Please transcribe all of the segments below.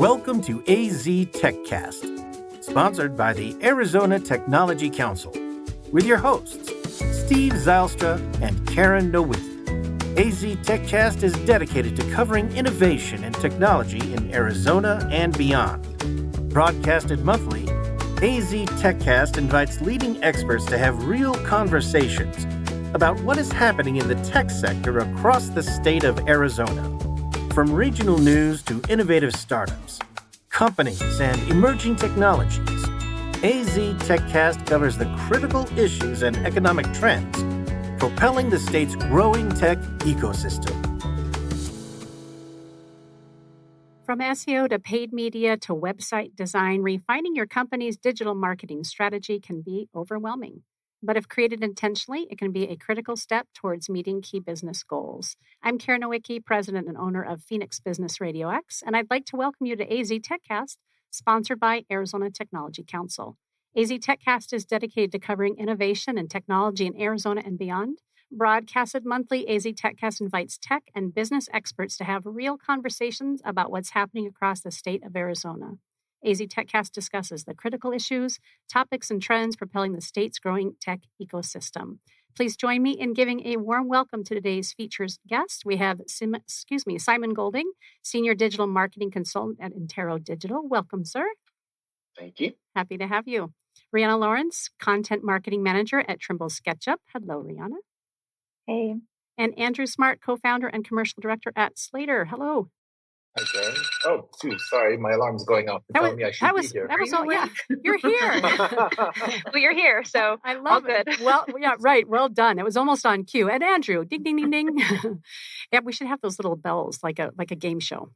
Welcome to AZ TechCast, sponsored by the Arizona Technology Council, with your hosts, Steve Zylstra and Karen Nowicki. AZ TechCast is dedicated to covering innovation and technology in Arizona and beyond. Broadcasted monthly, AZ TechCast invites leading experts to have real conversations about what is happening in the tech sector across the state of Arizona. From regional news to innovative startups, companies, and emerging technologies, AZ TechCast covers the critical issues and economic trends propelling the state's growing tech ecosystem. From SEO to paid media to website design, refining your company's digital marketing strategy can be overwhelming. But if created intentionally, it can be a critical step towards meeting key business goals. I'm Karen Nowicki, president and owner of Phoenix Business RadioX, and I'd like to welcome you to AZ TechCast, sponsored by Arizona Technology Council. AZ TechCast is dedicated to covering innovation and technology in Arizona and beyond. Broadcasted monthly, AZ TechCast invites tech and business experts to have real conversations about what's happening across the state of Arizona. AZ TechCast discusses the critical issues, topics, and trends propelling the state's growing tech ecosystem. Please join me in giving a warm welcome to today's featured guest. We have Simon Golding, Senior Digital Marketing Consultant at Intero Digital. Welcome, sir. Thank you. Happy to have you. Rihanna Lawrence, Content Marketing Manager at Trimble SketchUp. Hello, Rihanna. Hey. And Andrew Smart, Co-founder and Commercial Director at Slater. Hello. Hi, Karen. Oh, sorry. My alarm's going off to tell me I should be here. That was all, yeah. You're here. Well, you're here, so I love it. Well, yeah, right. Well done. It was almost on cue. And Andrew, ding, ding, ding, ding. Yeah, we should have those little bells like a game show.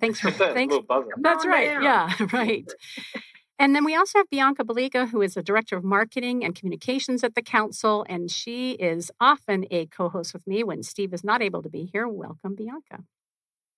Thanks. Little buzzer. That's right. Yeah, right. And then we also have Bianca Baliga, who is the Director of Marketing and Communications at the Council, and she is often a co-host with me when Steve is not able to be here. Welcome, Bianca.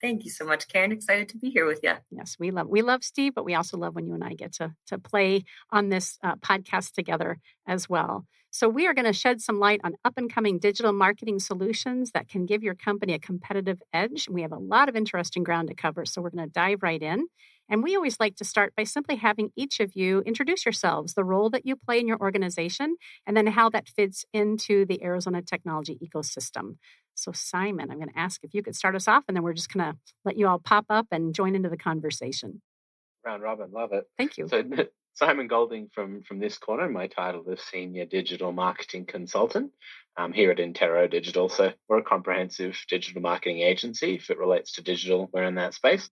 Thank you so much, Karen. Excited to be here with you. Yes, we love Steve, but we also love when you and I get to play on this podcast together as well. So we are going to shed some light on up-and-coming digital marketing solutions that can give your company a competitive edge. We have a lot of interesting ground to cover, so we're going to dive right in. And we always like to start by simply having each of you introduce yourselves, the role that you play in your organization, and then how that fits into the Arizona technology ecosystem. So Simon, I'm going to ask if you could start us off, and then we're just going to let you all pop up and join into the conversation. Round robin, love it. Thank you. So Simon Golding from this corner. My title is Senior Digital Marketing Consultant here at Intero Digital. So we're a comprehensive digital marketing agency. If it relates to digital, we're in that space.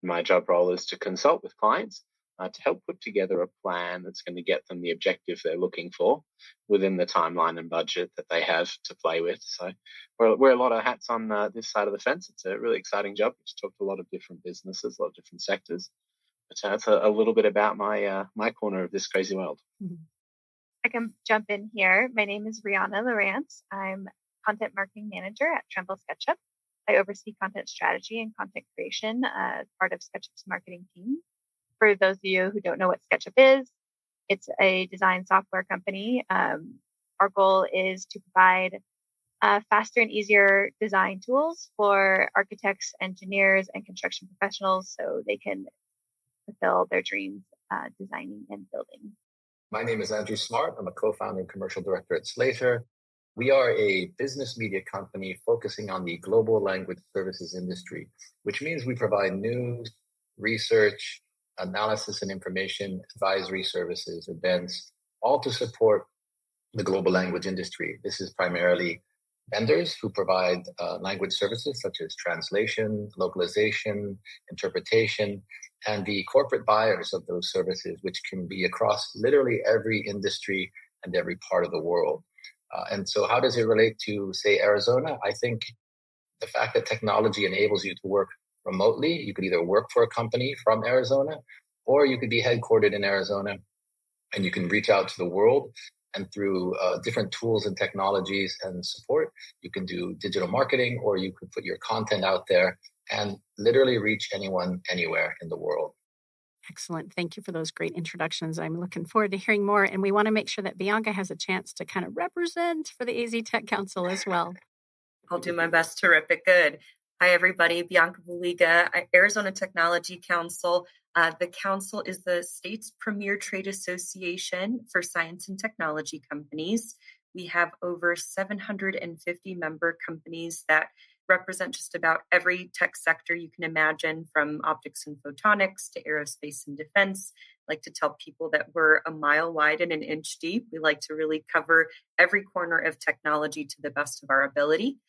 My job role is to consult with clients to help put together a plan that's going to get them the objective they're looking for within the timeline and budget that they have to play with. So we're a lot of hats on this side of the fence. It's a really exciting job. We've talked to a lot of different businesses, a lot of different sectors. But that's a little bit about my corner of this crazy world. Mm-hmm. I can jump in here. My name is Rihanna Lawrence. I'm Content Marketing Manager at Trimble SketchUp. I oversee content strategy and content creation as part of SketchUp's marketing team. For those of you who don't know what SketchUp is, it's a design software company. Our goal is to provide faster and easier design tools for architects, engineers, and construction professionals so they can fulfill their dreams designing and building. My name is Andrew Smart. I'm a co-founder and commercial director at Slater. We are a business media company focusing on the global language services industry, which means we provide news, research, analysis and information, advisory services, events, all to support the global language industry. This is primarily vendors who provide language services such as translation, localization, interpretation, and the corporate buyers of those services, which can be across literally every industry and every part of the world. And so how does it relate to, say, Arizona? I think the fact that technology enables you to work remotely, you could either work for a company from Arizona, or you could be headquartered in Arizona, and you can reach out to the world. And through different tools and technologies and support, you can do digital marketing, or you could put your content out there and literally reach anyone, anywhere in the world. Excellent. Thank you for those great introductions. I'm looking forward to hearing more. And we want to make sure that Bianca has a chance to kind of represent for the AZ Tech Council as well. I'll do my best to rip it good. Hi, everybody. Bianca Valiga, Arizona Technology Council. The council is the state's premier trade association for science and technology companies. We have over 750 member companies that represent just about every tech sector you can imagine, from optics and photonics to aerospace and defense. I like to tell people that we're a mile wide and an inch deep. We like to really cover every corner of technology to the best of our ability.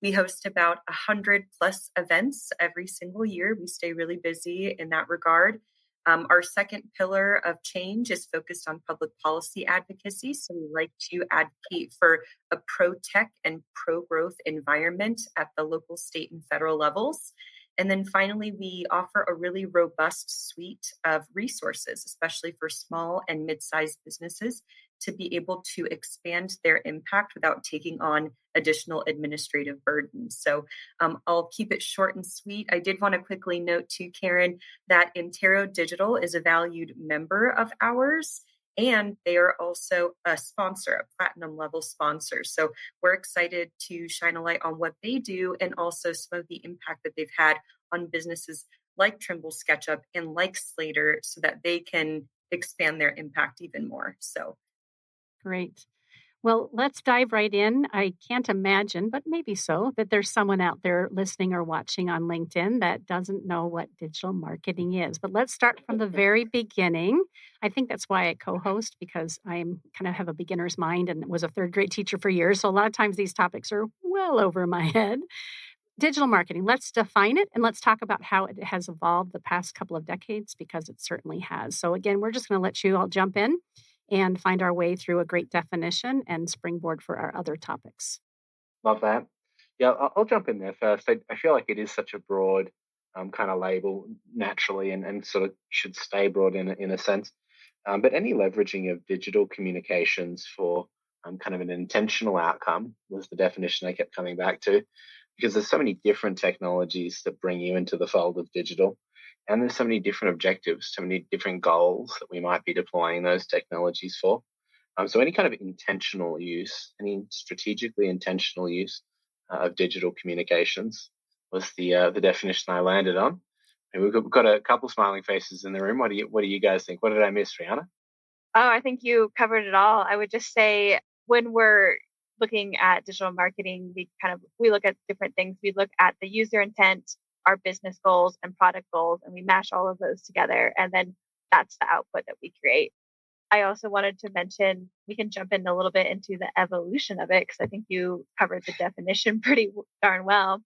We host about 100 plus events every single year. We stay really busy in that regard. Our second pillar of change is focused on public policy advocacy. So we like to advocate for a pro-tech and pro-growth environment at the local, state, and federal levels. And then finally, we offer a really robust suite of resources, especially for small and mid-sized businesses, to be able to expand their impact without taking on additional administrative burdens. So I'll keep it short and sweet. I did want to quickly note to Karen that Intero Digital is a valued member of ours, and they are also a sponsor, a platinum level sponsor. So we're excited to shine a light on what they do and also some of the impact that they've had on businesses like Trimble SketchUp and like Slater, so that they can expand their impact even more. So Great. Well, let's dive right in. I can't imagine, but maybe so, that there's someone out there listening or watching on LinkedIn that doesn't know what digital marketing is. But let's start from the very beginning. I think that's why I co-host, because I'm kind of have a beginner's mind and was a third grade teacher for years. So a lot of times these topics are well over my head. Digital marketing, let's define it and let's talk about how it has evolved the past couple of decades, because it certainly has. So again, we're just going to let you all jump in and find our way through a great definition and springboard for our other topics. Love that. Yeah, I'll jump in there first. I feel like it is such a broad kind of label naturally, and sort of should stay broad in a sense. But any leveraging of digital communications for kind of an intentional outcome was the definition I kept coming back to, because there's so many different technologies that bring you into the fold of digital. And there's so many different objectives, so many different goals that we might be deploying those technologies for. So any kind of intentional use, any strategically intentional use of digital communications was the definition I landed on. And we've got a couple smiling faces in the room. What do you guys think? What did I miss, Rihanna? Oh, I think you covered it all. I would just say, when we're looking at digital marketing, we look at different things. We look at the user intent, our business goals and product goals, and we mash all of those together. And then that's the output that we create. I also wanted to mention, we can jump in a little bit into the evolution of it, because I think you covered the definition pretty darn well.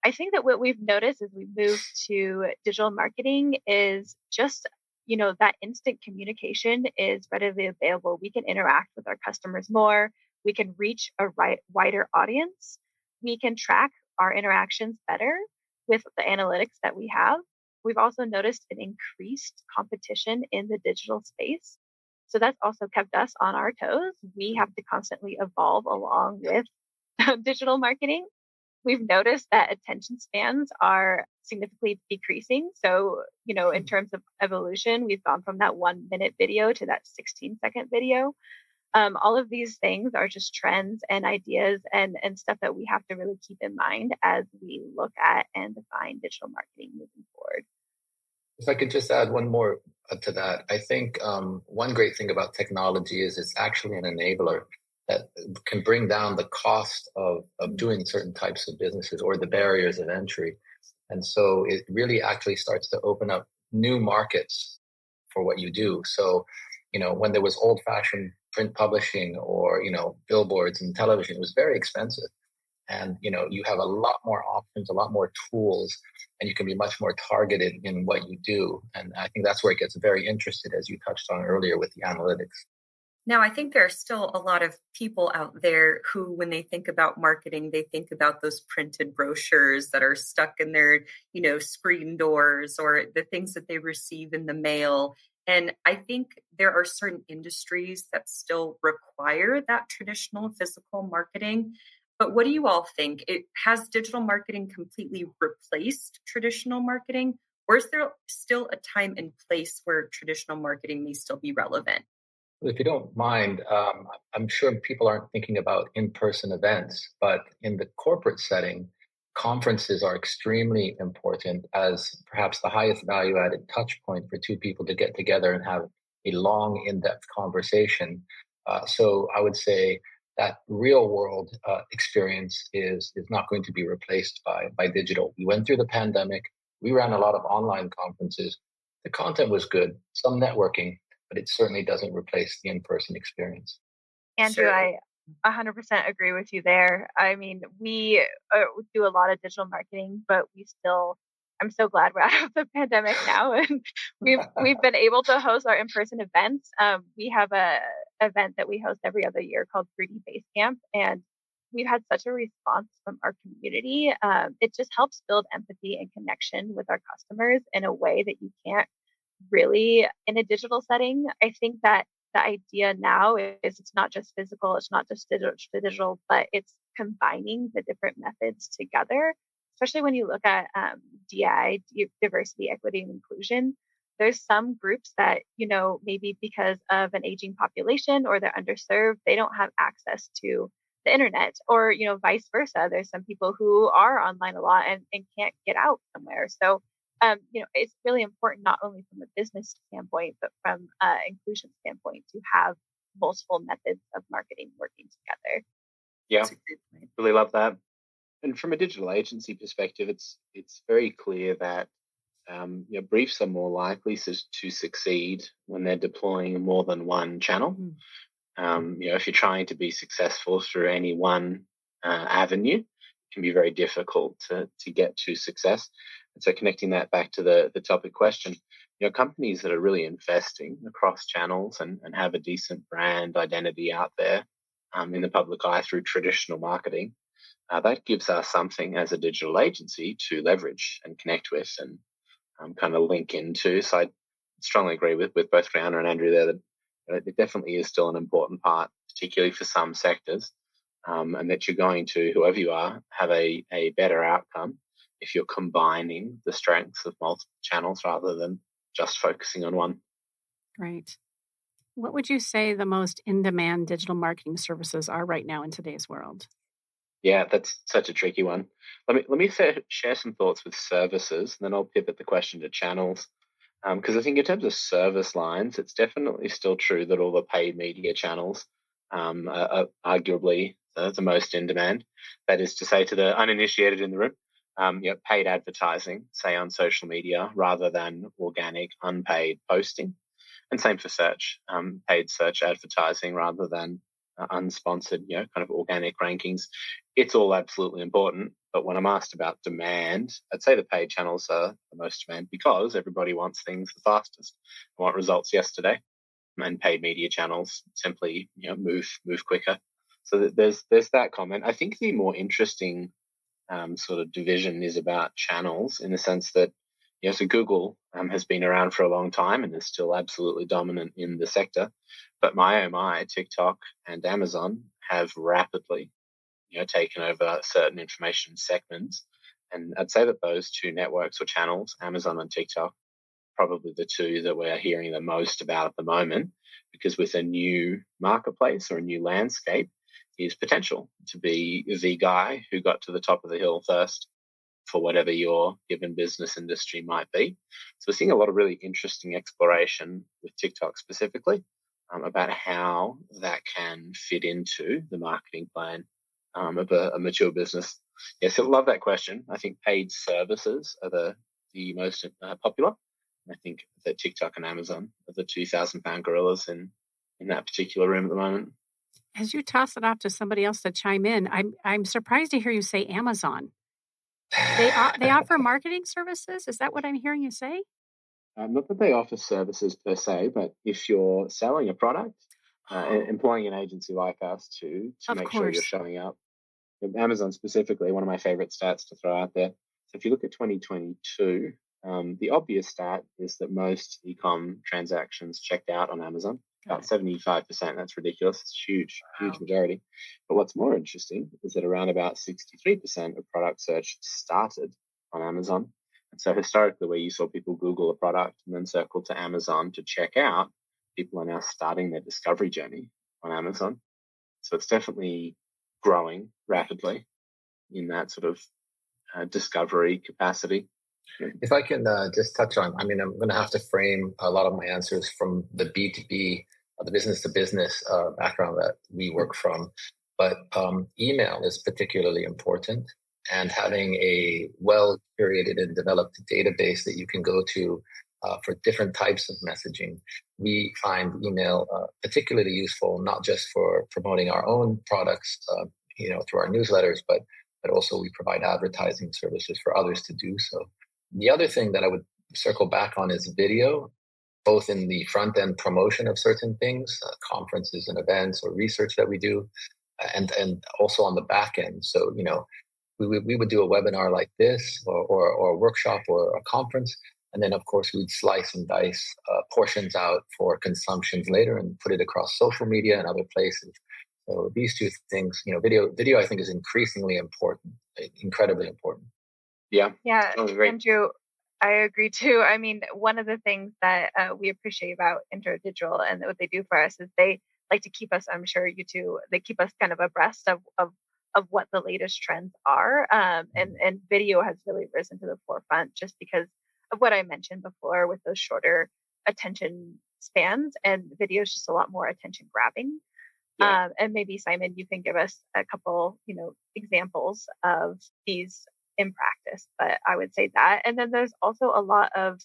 I think that what we've noticed as we move to digital marketing is just, that instant communication is readily available. We can interact with our customers more. We can reach a wider audience. We can track our interactions better with the analytics that we have. We've also noticed an increased competition in the digital space. So that's also kept us on our toes. We have to constantly evolve along with digital marketing. We've noticed that attention spans are significantly decreasing. So, in terms of evolution, we've gone from that 1 minute video to that 16-second video. All of these things are just trends and ideas and stuff that we have to really keep in mind as we look at and define digital marketing moving forward. If I could just add one more to that, I think one great thing about technology is it's actually an enabler that can bring down the cost of doing certain types of businesses, or the barriers of entry. And so it really actually starts to open up new markets for what you do. So, when there was old-fashioned print publishing or, billboards and television, it was very expensive. And, you have a lot more options, a lot more tools, and you can be much more targeted in what you do. And I think that's where it gets very interested, as you touched on earlier with the analytics. now, I think there are still a lot of people out there who, when they think about marketing, they think about those printed brochures that are stuck in their, screen doors, or the things that they receive in the mail. And I think there are certain industries that still require that traditional physical marketing. But what do you all think? Has digital marketing completely replaced traditional marketing? Or is there still a time and place where traditional marketing may still be relevant? If you don't mind, I'm sure people aren't thinking about in-person events, but in the corporate setting, conferences are extremely important as perhaps the highest value added touch point for two people to get together and have a long, in-depth conversation. So I would say that real world experience is not going to be replaced by digital. We went through the pandemic. We ran a lot of online conferences. The content was good, some networking, but it certainly doesn't replace the in-person experience. Andrew, I 100% agree with you there. I mean, we do a lot of digital marketing, but I'm so glad we're out of the pandemic now, and we've been able to host our in-person events. We have a event that we host every other year called 3D Basecamp, and we've had such a response from our community. It just helps build empathy and connection with our customers in a way that you can't really in a digital setting. I think that the idea now is it's not just physical, it's not just digital, but it's combining the different methods together. Especially when you look at DI, diversity, equity, and inclusion. There's some groups that, maybe because of an aging population or they're underserved, they don't have access to the internet, or, vice versa. There's some people who are online a lot and can't get out somewhere. So it's really important not only from a business standpoint, but from an inclusion standpoint to have multiple methods of marketing working together. Yeah, really love that. And from a digital agency perspective, it's very clear that briefs are more likely to succeed when they're deploying more than one channel. If you're trying to be successful through any one avenue, it can be very difficult to get to success. And so connecting that back to the topic question, companies that are really investing across channels and have a decent brand identity out there in the public eye through traditional marketing, that gives us something as a digital agency to leverage and connect with and kind of link into. So I strongly agree with both Rihanna and Andrew there that it definitely is still an important part, particularly for some sectors, and that you're going to, whoever you are, have a better outcome if you're combining the strengths of multiple channels rather than just focusing on one. Great. What would you say the most in-demand digital marketing services are right now in today's world? Yeah, that's such a tricky one. Let me share some thoughts with services, and then I'll pivot the question to channels. Because I think in terms of service lines, it's definitely still true that all the paid media channels are arguably the most in demand. That is to say, to the uninitiated in the room, paid advertising, say on social media, rather than organic, unpaid posting. And same for search, paid search advertising rather than unsponsored, kind of organic rankings. It's all absolutely important. But when I'm asked about demand, I'd say the paid channels are the most demand because everybody wants things the fastest. I want results yesterday, and paid media channels simply, move quicker. So there's that comment. I think the more interesting sort of division is about channels in the sense that, so Google has been around for a long time and is still absolutely dominant in the sector. But my, TikTok and Amazon have rapidly, taken over certain information segments. And I'd say that those two networks or channels, Amazon and TikTok, probably the two that we're hearing the most about at the moment, because with a new marketplace or a new landscape is potential to be the guy who got to the top of the hill first for whatever your given business industry might be. So we're seeing a lot of really interesting exploration with TikTok specifically about how that can fit into the marketing plan of a mature business. Yeah, so love that question. I think paid services are the most popular. I think that TikTok and Amazon are the 2,000-pound gorillas in that particular room at the moment. As you toss it off to somebody else to chime in, I'm surprised to hear you say Amazon. They offer marketing services? Is that what I'm hearing you say? Not that they offer services per se, but if you're selling a product, employing an agency like us to make sure you're showing up. Amazon specifically, one of my favorite stats to throw out there. So if you look at 2022, the obvious stat is that most e-com transactions checked out on Amazon, about 75%. That's ridiculous. It's huge majority. But what's more interesting is that around about 63% of product search started on Amazon. And so historically, where you saw people Google a product and then circle to Amazon to check out, people are now starting their discovery journey on Amazon. So it's definitely growing rapidly in that sort of discovery capacity. If I can just touch on, I'm going to have to frame a lot of my answers from the B2B, the business to business background that we work from. But email is particularly important, and having a well-curated and developed database that you can go to for different types of messaging. We find email particularly useful, not just for promoting our own products, through our newsletters, but also we provide advertising services for others to do so. The other thing that I would circle back on is video, both in the front end promotion of certain things, conferences and events or research that we do, and also on the back end. So, we would do a webinar like this or a workshop or a conference. And then, of course, we'd slice and dice portions out for consumptions later and put it across social media and other places. So these two things, video, I think, is increasingly important, incredibly important. Yeah. Andrew, I agree too. I mean, one of the things that we appreciate about InterDigital and what they do for us is they like to keep us, I'm sure you too, they keep us kind of abreast of what the latest trends are. And video has really risen to the forefront just because of what I mentioned before with those shorter attention spans, and video is just a lot more attention grabbing. Yeah. And maybe Simon, you can give us a couple, examples of these in practice, but I would say that. And then there's also a lot of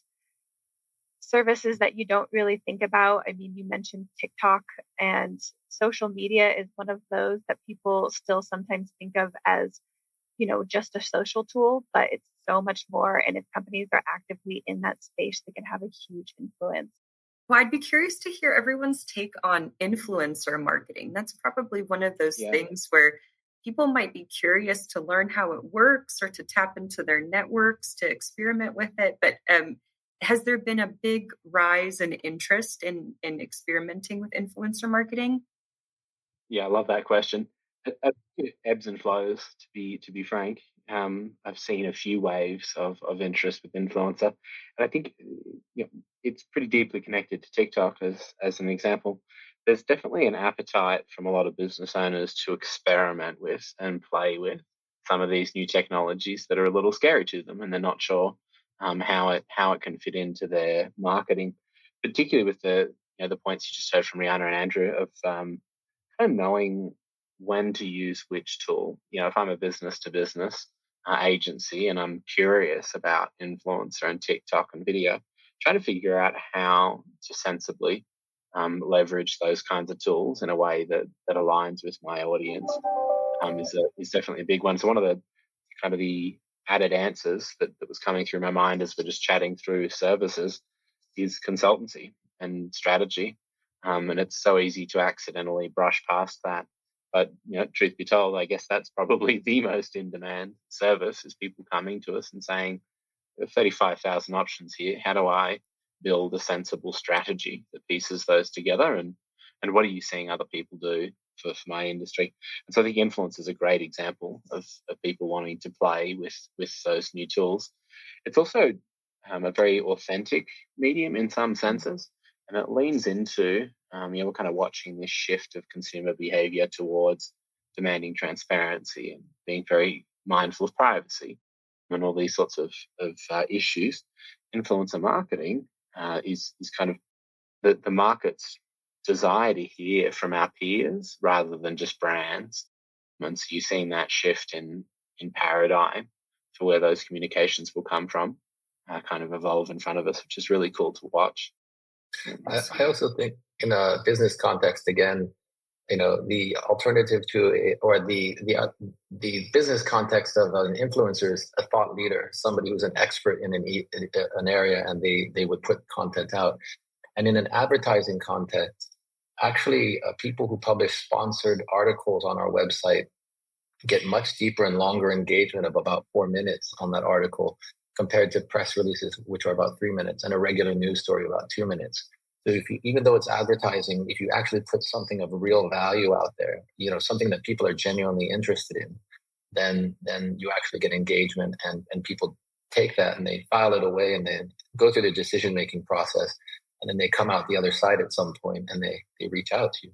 services that you don't really think about. I mean, you mentioned TikTok, and social media is one of those that people still sometimes think of as, just a social tool, but it's so much more. And if companies are actively in that space, they can have a huge influence. Well, I'd be curious to hear everyone's take on influencer marketing. That's probably one of those things where people might be curious to learn how it works or to tap into their networks to experiment with it. But has there been a big rise in interest in experimenting with influencer marketing? Yeah, I love that question. It ebbs and flows, to be frank. I've seen a few waves of interest with influencer, and I think it's pretty deeply connected to TikTok as an example. There's definitely an appetite from a lot of business owners to experiment with and play with some of these new technologies that are a little scary to them, and they're not sure how it can fit into their marketing, particularly with the points you just heard from Rihanna and Andrew of kind of knowing when to use which tool. If I'm a business to business agency and I'm curious about influencer and TikTok and video, trying to figure out how to sensibly leverage those kinds of tools in a way that aligns with my audience is definitely a big one. So one of the kind of the added answers that was coming through my mind as we're just chatting through services is consultancy and strategy. And it's so easy to accidentally brush past that. But truth be told, I guess that's probably the most in-demand service is people coming to us and saying, 35,000 options here. How do I build a sensible strategy that pieces those together? And what are you seeing other people do for my industry? And so I think influence is a great example of people wanting to play with those new tools. It's also a very authentic medium in some senses, and it leans into we're kind of watching this shift of consumer behavior towards demanding transparency and being very mindful of privacy and all these sorts of issues. Influencer marketing is kind of the market's desire to hear from our peers rather than just brands. And so you're seeing that shift in paradigm for where those communications will come from kind of evolve in front of us, which is really cool to watch. I also think in a business context, again, the alternative to the business context of an influencer is a thought leader, somebody who's an expert in an area, and they would put content out. And in an advertising context, actually, people who publish sponsored articles on our website get much deeper and longer engagement of about 4 minutes on that article compared to press releases, which are about 3 minutes, and a regular news story about 2 minutes. So even though it's advertising, if you actually put something of real value out there, something that people are genuinely interested in, then you actually get engagement, and people take that and they file it away and then go through the decision-making process, and then they come out the other side at some point and they reach out to you.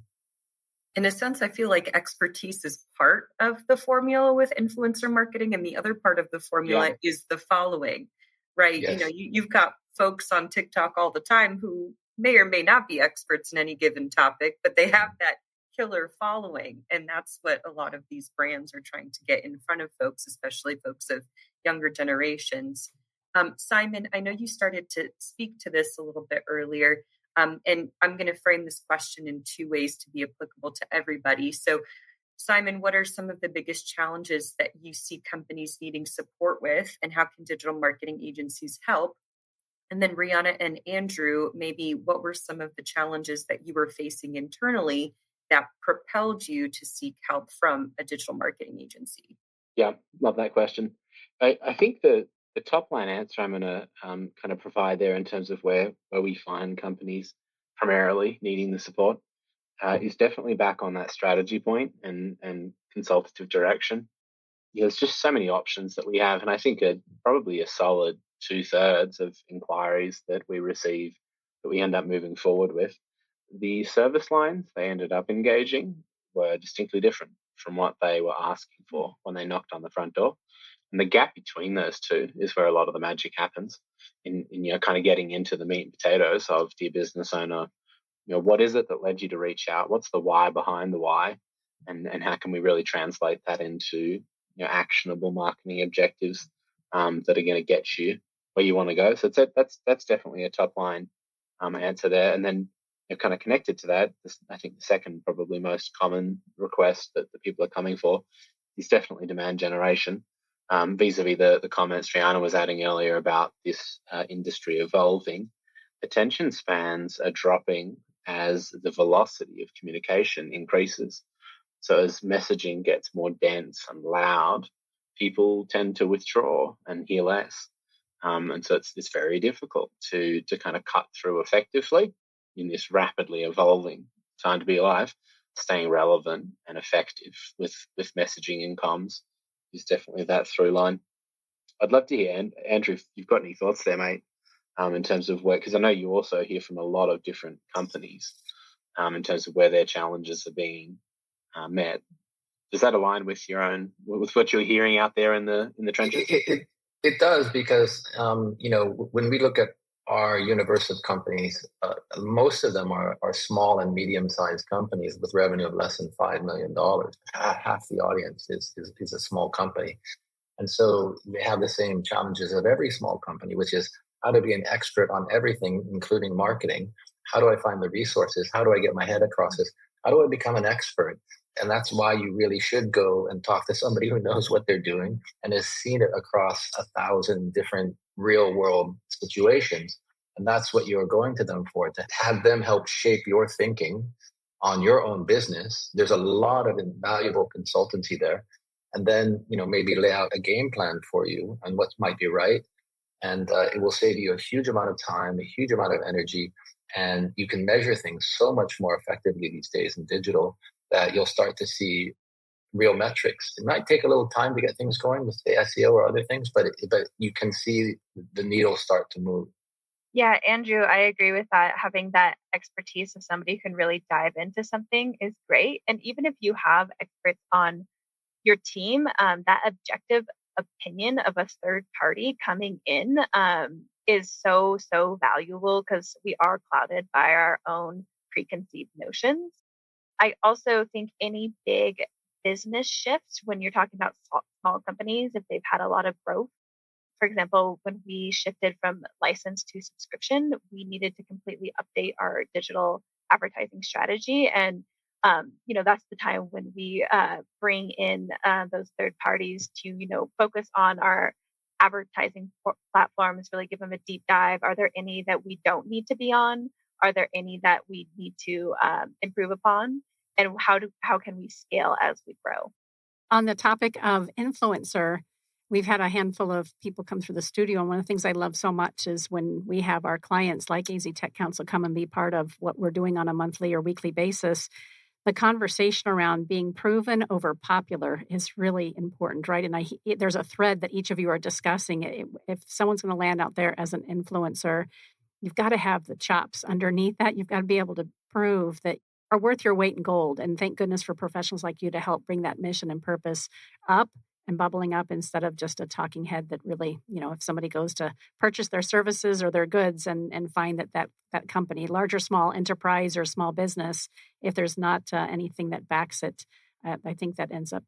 In a sense, I feel like expertise is part of the formula with influencer marketing, and the other part of the formula is the following, right? Yes. You've got folks on TikTok all the time who may or may not be experts in any given topic, but they have that killer following. And that's what a lot of these brands are trying to get in front of folks, especially folks of younger generations. Simon, I know you started to speak to this a little bit earlier. And I'm going to frame this question in two ways to be applicable to everybody. So, Simon, what are some of the biggest challenges that you see companies needing support with, and how can digital marketing agencies help? And then, Rihanna and Andrew, maybe what were some of the challenges that you were facing internally that propelled you to seek help from a digital marketing agency? Yeah, love that question. I think the top line answer I'm going to kind of provide there in terms of where we find companies primarily needing the support is definitely back on that strategy point and consultative direction. There's just so many options that we have, and I think probably a solid 2/3 of inquiries that we receive that we end up moving forward with. The service lines they ended up engaging were distinctly different from what they were asking for when they knocked on the front door. And the gap between those two is where a lot of the magic happens in kind of getting into the meat and potatoes of, dear business owner, what is it that led you to reach out? What's the why behind the why? And how can we really translate that into actionable marketing objectives that are going to get you where you want to go? So that's definitely a top line answer there. And then kind of connected to that, I think the second probably most common request that the people are coming for is definitely demand generation. Vis-a-vis the comments Rihanna was adding earlier about this industry evolving, attention spans are dropping as the velocity of communication increases. So as messaging gets more dense and loud, people tend to withdraw and hear less. And so it's very difficult to kind of cut through effectively in this rapidly evolving time to be alive. Staying relevant and effective with messaging and comms is definitely that through line. I'd love to hear, Andrew, if you've got any thoughts there, mate, in terms of where, because I know you also hear from a lot of different companies in terms of where their challenges are being met. Does that align with with what you're hearing out there in the trenches? It does, because when we look at our universe of companies, most of them are small and medium-sized companies with revenue of less than $5 million. Half the audience is a small company. And so they have the same challenges of every small company, which is how to be an expert on everything, including marketing. How do I find the resources? How do I get my head across this? How do I become an expert? And that's why you really should go and talk to somebody who knows what they're doing and has seen it across 1,000 different real world situations. And that's what you're going to them for, to have them help shape your thinking on your own business. There's a lot of invaluable consultancy there. And then, maybe lay out a game plan for you on what might be right. And it will save you a huge amount of time, a huge amount of energy. And you can measure things so much more effectively these days in digital that you'll start to see real metrics. It might take a little time to get things going with the SEO or other things, but you can see the needle start to move. Yeah, Andrew, I agree with that. Having that expertise of somebody who can really dive into something is great. And even if you have experts on your team, that objective opinion of a third party coming in is so valuable, because we are clouded by our own preconceived notions. I also think any big business shifts, when you're talking about small companies, if they've had a lot of growth, for example, when we shifted from license to subscription, we needed to completely update our digital advertising strategy. And, that's the time when we bring in those third parties to, focus on our advertising platforms, really give them a deep dive. Are there any that we don't need to be on? Are there any that we need to improve upon? And how can we scale as we grow? On the topic of influencer, we've had a handful of people come through the studio. And one of the things I love so much is when we have our clients like AZ Tech Council come and be part of what we're doing on a monthly or weekly basis. The conversation around being proven over popular is really important, right? And there's a thread that each of you are discussing. If someone's going to land out there as an influencer, you've got to have the chops underneath that. You've got to be able to prove that are worth your weight in gold. And thank goodness for professionals like you to help bring that mission and purpose up and bubbling up instead of just a talking head that really, if somebody goes to purchase their services or their goods and find that company, large or small enterprise or small business, if there's not anything that backs it, I think that ends up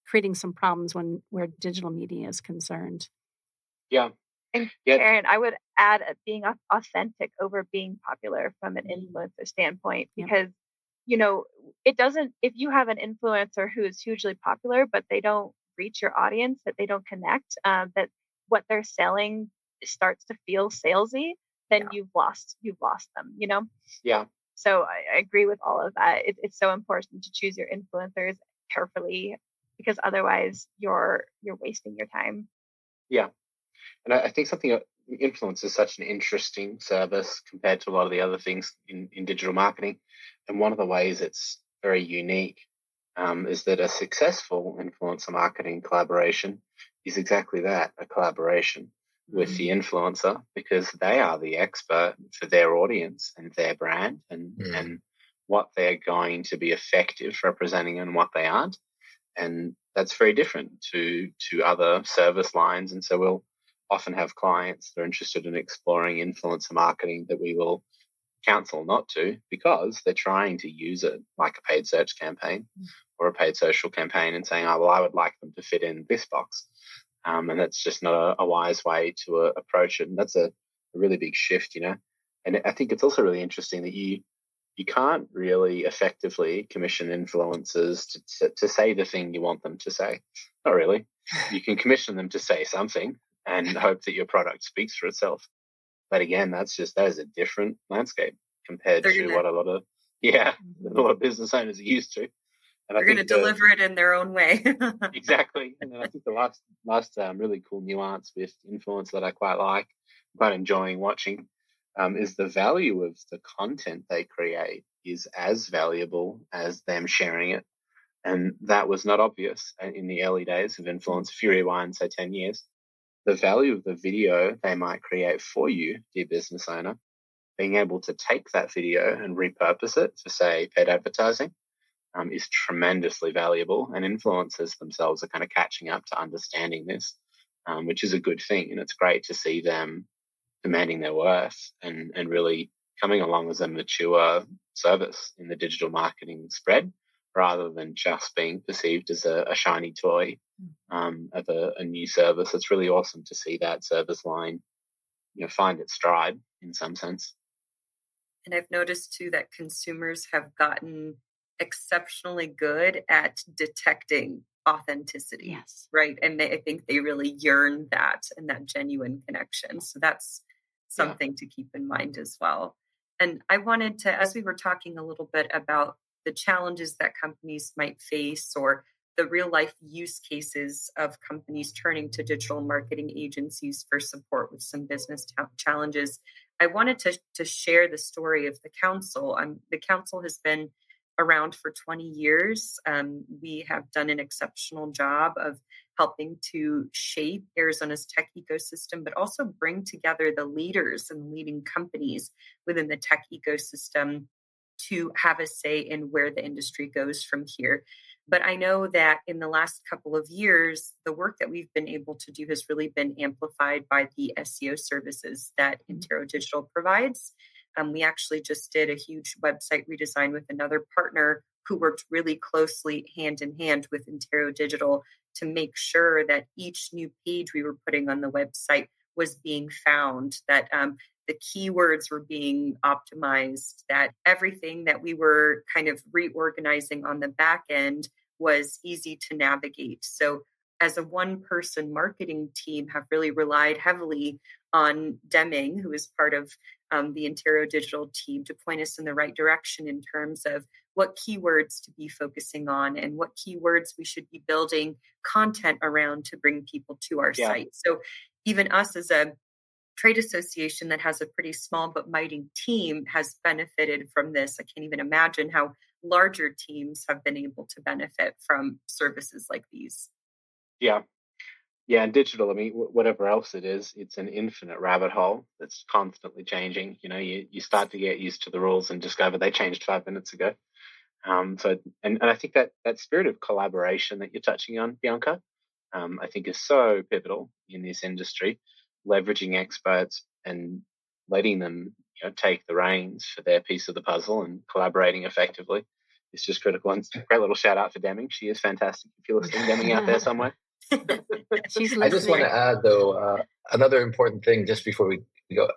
creating some problems where digital media is concerned. Yeah. And Yeah. Karen, I would add being authentic over being popular from an influencer standpoint, because, it doesn't, if you have an influencer who is hugely popular, but they don't reach your audience, that they don't connect, that what they're selling starts to feel salesy, then you've lost them, Yeah. So I agree with all of that. It's so important to choose your influencers carefully, because otherwise you're wasting your time. Yeah. And I think influence is such an interesting service compared to a lot of the other things in digital marketing. And one of the ways it's very unique is that a successful influencer marketing collaboration is exactly that, a collaboration with the influencer, because they are the expert for their audience and their brand and what they're going to be effective representing and what they aren't. And that's very different to other service lines. And so we'll often have clients that are interested in exploring influencer marketing that we will counsel not to, because they're trying to use it like a paid search campaign or a paid social campaign and saying, oh, well, I would like them to fit in this box. And that's just not a wise way to approach it. And that's a really big shift, And I think it's also really interesting that you can't really effectively commission influencers to say the thing you want them to say. Not really. You can commission them to say something and hope that your product speaks for itself. But again, that is a different landscape compared to what a lot of business owners are used to. And they're going to deliver it in their own way. Exactly. And I think the last really cool nuance with influence that I quite enjoying watching, is the value of the content they create is as valuable as them sharing it. And that was not obvious in the early days of influence. If you rewind, say, 10 years, the value of the video they might create for you, dear business owner, being able to take that video and repurpose it for, say, paid advertising, is tremendously valuable. And influencers themselves are kind of catching up to understanding this, which is a good thing. And it's great to see them demanding their worth and really coming along as a mature service in the digital marketing spread, rather than just being perceived as a shiny toy of a new service. It's really awesome to see that service line, find its stride in some sense. And I've noticed too that consumers have gotten exceptionally good at detecting authenticity. Yes. Right. And I think they really yearn that and that genuine connection. So that's something to keep in mind as well. And I wanted to, as we were talking a little bit about the challenges that companies might face, or the real life use cases of companies turning to digital marketing agencies for support with some business challenges, I wanted to share the story of the council. The council has been around for 20 years. We have done an exceptional job of helping to shape Arizona's tech ecosystem, but also bring together the leaders and leading companies within the tech ecosystem to have a say in where the industry goes from here. But I know that in the last couple of years, the work that we've been able to do has really been amplified by the SEO services that Intero Digital provides. We actually just did a huge website redesign with another partner who worked really closely hand in hand with Intero Digital to make sure that each new page we were putting on the website was being found, that the keywords were being optimized, that everything that we were kind of reorganizing on the back end was easy to navigate. So as a one-person marketing team, have really relied heavily on Deming, who is part of the Intero Digital team, to point us in the right direction in terms of what keywords to be focusing on and what keywords we should be building content around to bring people to our site. So even us as a trade association that has a pretty small but mighty team has benefited from this. I can't even imagine how larger teams have been able to benefit from services like these. Yeah. Yeah, and digital, I mean, whatever else it is, it's an infinite rabbit hole that's constantly changing. You start to get used to the rules and discover they changed 5 minutes ago. And I think that spirit of collaboration that you're touching on, Bianca, I think is so pivotal in this industry, leveraging experts and letting them take the reins for their piece of the puzzle and collaborating effectively. It's just critical. And great little shout out for Deming. She is fantastic. If you're listening, Deming out there somewhere. She's I just want listening. to add, though, another important thing just before we go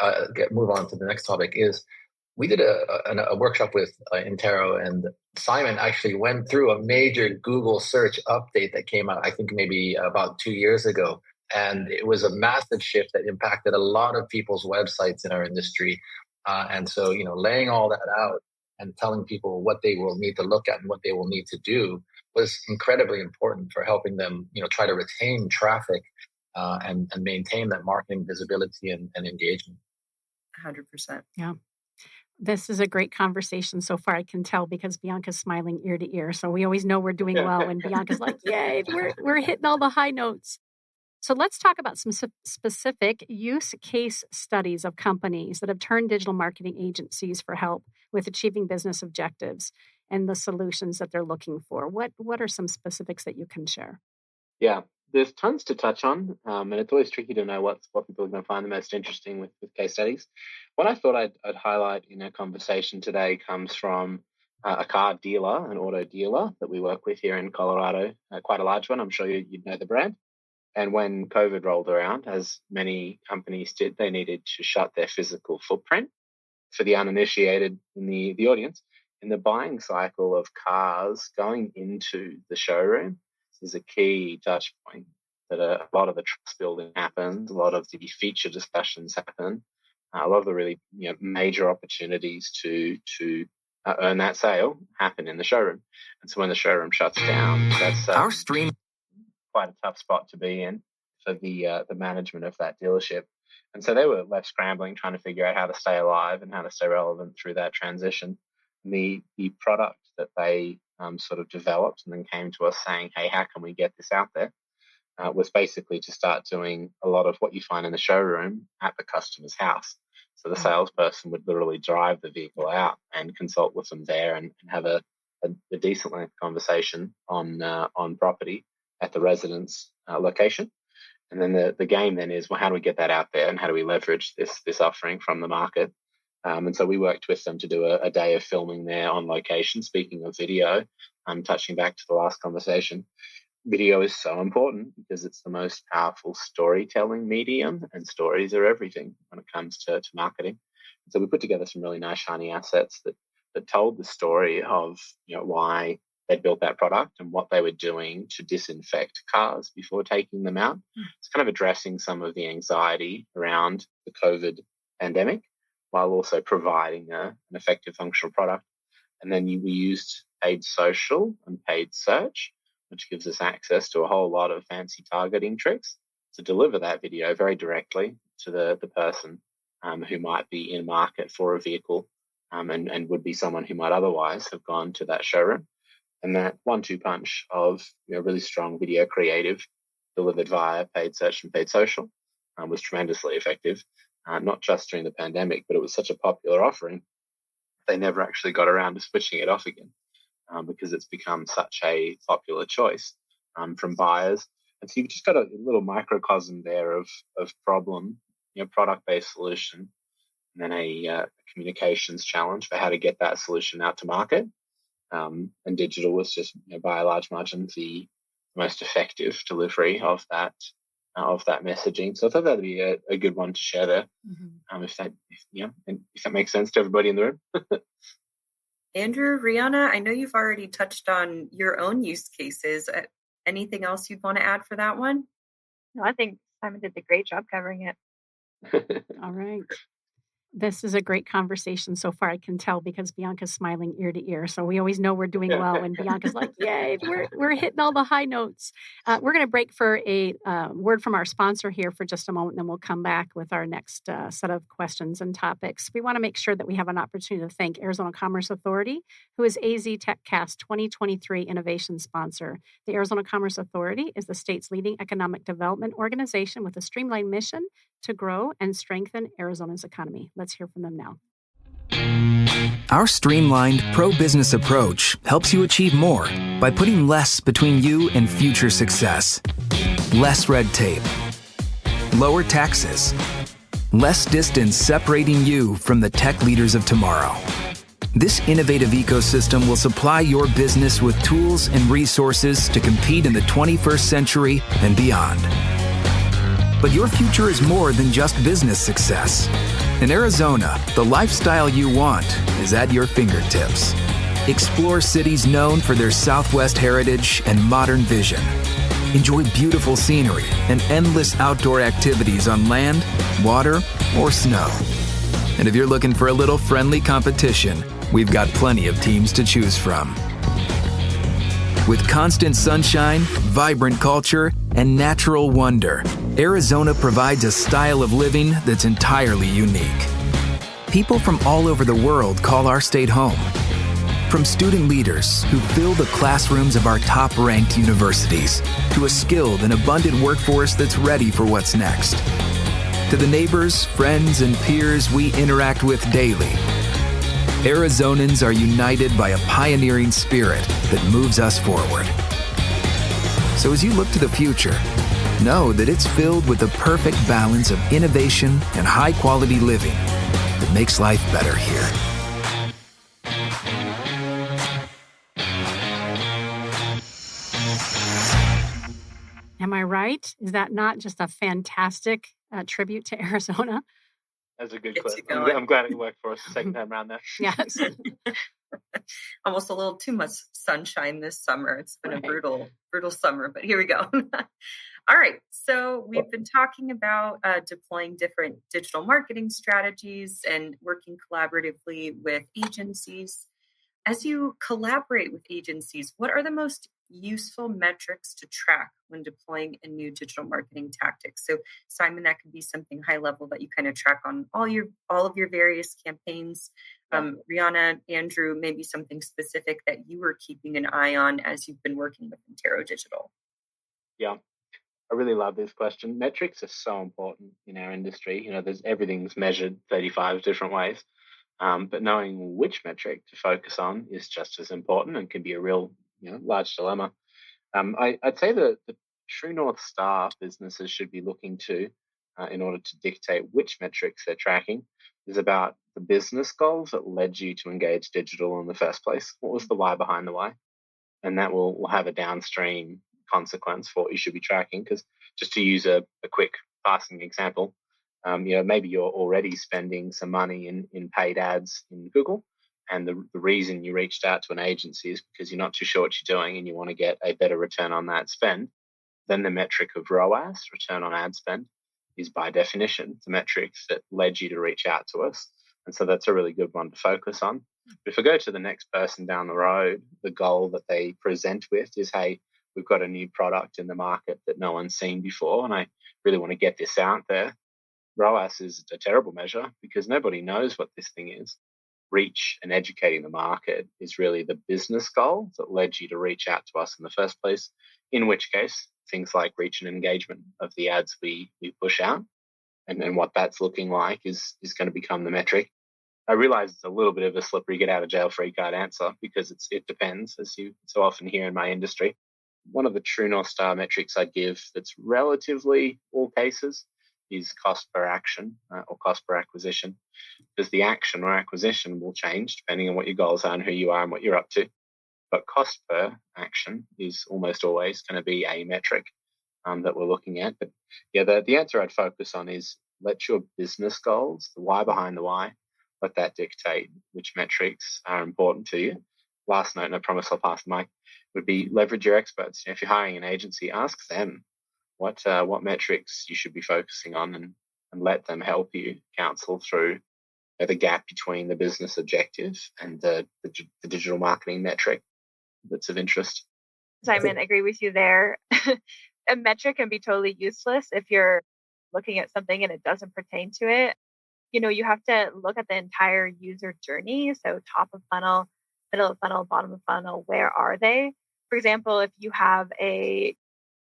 move on to the next topic is we did a workshop with Intero, and Simon actually went through a major Google search update that came out, I think maybe about 2 years ago. And it was a massive shift that impacted a lot of people's websites in our industry. And so, laying all that out and telling people what they will need to look at and what they will need to do was incredibly important for helping them, try to retain traffic and maintain that marketing visibility and engagement. 100%. Yeah. This is a great conversation so far, I can tell, because Bianca's smiling ear to ear. So we always know we're doing well when Bianca's like, yay, we're hitting all the high notes. So let's talk about some specific use case studies of companies that have turned digital marketing agencies for help with achieving business objectives and the solutions that they're looking for. What are some specifics that you can share? Yeah, there's tons to touch on, and it's always tricky to know what people are going to find the most interesting with case studies. What I thought I'd highlight in our conversation today comes from a car dealer, an auto dealer that we work with here in Colorado, quite a large one. I'm sure you'd know the brand. And when COVID rolled around, as many companies did, they needed to shut their physical footprint. For the uninitiated in the audience, in the buying cycle of cars, going into the showroom is a key touch point that a lot of the trust building happens, a lot of the feature discussions happen, a lot of the really major opportunities to earn that sale happen in the showroom. And so when the showroom shuts down, that's Our stream quite a tough spot to be in for the management of that dealership. And so they were left scrambling, trying to figure out how to stay alive and how to stay relevant through that transition. And the product that they sort of developed and then came to us saying, hey, how can we get this out there? Was basically to start doing a lot of what you find in the showroom at the customer's house. So the salesperson would literally drive the vehicle out and consult with them there and have a decent length conversation on property at the residence location. And then the game then is, well, how do we get that out there and how do we leverage this offering from the market? And so we worked with them to do a day of filming there on location. Speaking of video, touching back to the last conversation, video is so important because it's the most powerful storytelling medium, and stories are everything when it comes to marketing. So we put together some really nice, shiny assets that told the story of why they built that product and what they were doing to disinfect cars before taking them out. It's kind of addressing some of the anxiety around the COVID pandemic while also providing an effective functional product. And then we used paid social and paid search, which gives us access to a whole lot of fancy targeting tricks to deliver that video very directly to the person who might be in market for a vehicle and would be someone who might otherwise have gone to that showroom. And that 1-2 punch of really strong video creative delivered via paid search and paid social was tremendously effective, not just during the pandemic, but it was such a popular offering, they never actually got around to switching it off again because it's become such a popular choice from buyers. And so you've just got a little microcosm there of problem, product-based solution, and then a communications challenge for how to get that solution out to market. And digital was just by a large margin the most effective delivery of that messaging. So I thought that'd be a good one to share there. If that makes sense to everybody in the room. Andrew, Rihanna, I know you've already touched on your own use cases. Anything else you'd want to add for that one? No, I think Simon did a great job covering it. All right. This is a great conversation so far, I can tell, because Bianca's smiling ear to ear. So we always know we're doing well. And Bianca's like, yay, we're hitting all the high notes. We're going to break for a word from our sponsor here for just a moment, and then we'll come back with our next set of questions and topics. We want to make sure that we have an opportunity to thank Arizona Commerce Authority, who is AZ TechCast 2023 Innovation Sponsor. The Arizona Commerce Authority is the state's leading economic development organization with a streamlined mission to grow and strengthen Arizona's economy. Let's hear from them now. Our streamlined, pro-business approach helps you achieve more by putting less between you and future success. Less red tape, lower taxes, less distance separating you from the tech leaders of tomorrow. This innovative ecosystem will supply your business with tools and resources to compete in the 21st century and beyond. But your future is more than just business success. In Arizona, the lifestyle you want is at your fingertips. Explore cities known for their Southwest heritage and modern vision. Enjoy beautiful scenery and endless outdoor activities on land, water, or snow. And if you're looking for a little friendly competition, we've got plenty of teams to choose from. With constant sunshine, vibrant culture, and natural wonder, Arizona provides a style of living that's entirely unique. People from all over the world call our state home. From student leaders who fill the classrooms of our top-ranked universities, to a skilled and abundant workforce that's ready for what's next, to the neighbors, friends, and peers we interact with daily, Arizonans are united by a pioneering spirit that moves us forward. So as you look to the future, know that it's filled with the perfect balance of innovation and high-quality living that makes life better here. Am I right? Is that not just a fantastic tribute to Arizona? That's a good clip. I'm glad it worked for us the second time around there. Yes. Almost a little too much sunshine this summer. It's been a brutal summer, but here we go. All right. So we've been talking about deploying different digital marketing strategies and working collaboratively with agencies. As you collaborate with agencies, what are the most useful metrics to track when deploying a new digital marketing tactic? So, Simon, that could be something high level that you kind of track on all of your various campaigns. Rihanna, Andrew, maybe something specific that you were keeping an eye on as you've been working with Intero Digital. Yeah, I really love this question. Metrics are so important in our industry. Everything's measured 35 different ways. But knowing which metric to focus on is just as important and can be a real, large dilemma. I'd say the true North Star businesses should be looking to in order to dictate which metrics they're tracking is about the business goals that led you to engage digital in the first place. What was the why behind the why? And that will have a downstream consequence for what you should be tracking. Because just to use a quick passing example, maybe you're already spending some money in paid ads in Google, and the reason you reached out to an agency is because you're not too sure what you're doing and you want to get a better return on that spend. Then the metric of ROAS, return on ad spend, is by definition the metrics that led you to reach out to us. And so that's a really good one to focus on. But if I go to the next person down the road, the goal that they present with is, hey, we've got a new product in the market that no one's seen before, and I really want to get this out there. ROAS is a terrible measure because nobody knows what this thing is. Reach and educating the market is really the business goal that led you to reach out to us in the first place, in which case things like reach and engagement of the ads we push out and what that's looking like is going to become the metric. I realize it's a little bit of a slippery get out of jail free card answer because it depends, as you so often hear in my industry. One of the true North Star metrics I'd give that's relatively all cases is cost per action or cost per acquisition, because the action or acquisition will change depending on what your goals are and who you are and what you're up to. But cost per action is almost always going to be a metric that we're looking at. But yeah, the answer I'd focus on is let your business goals, the why behind the why, let that dictate which metrics are important to you. Last note, and I promise I'll pass the mic, would be leverage your experts. If you're hiring an agency, ask them what metrics you should be focusing on and let them help you counsel through the gap between the business objective and the digital marketing metric that's of interest. Simon, I agree with you there. A metric can be totally useless if you're looking at something and it doesn't pertain to it. You have to look at the entire user journey. So top of funnel, middle of funnel, bottom of funnel, where are they? For example, if you have a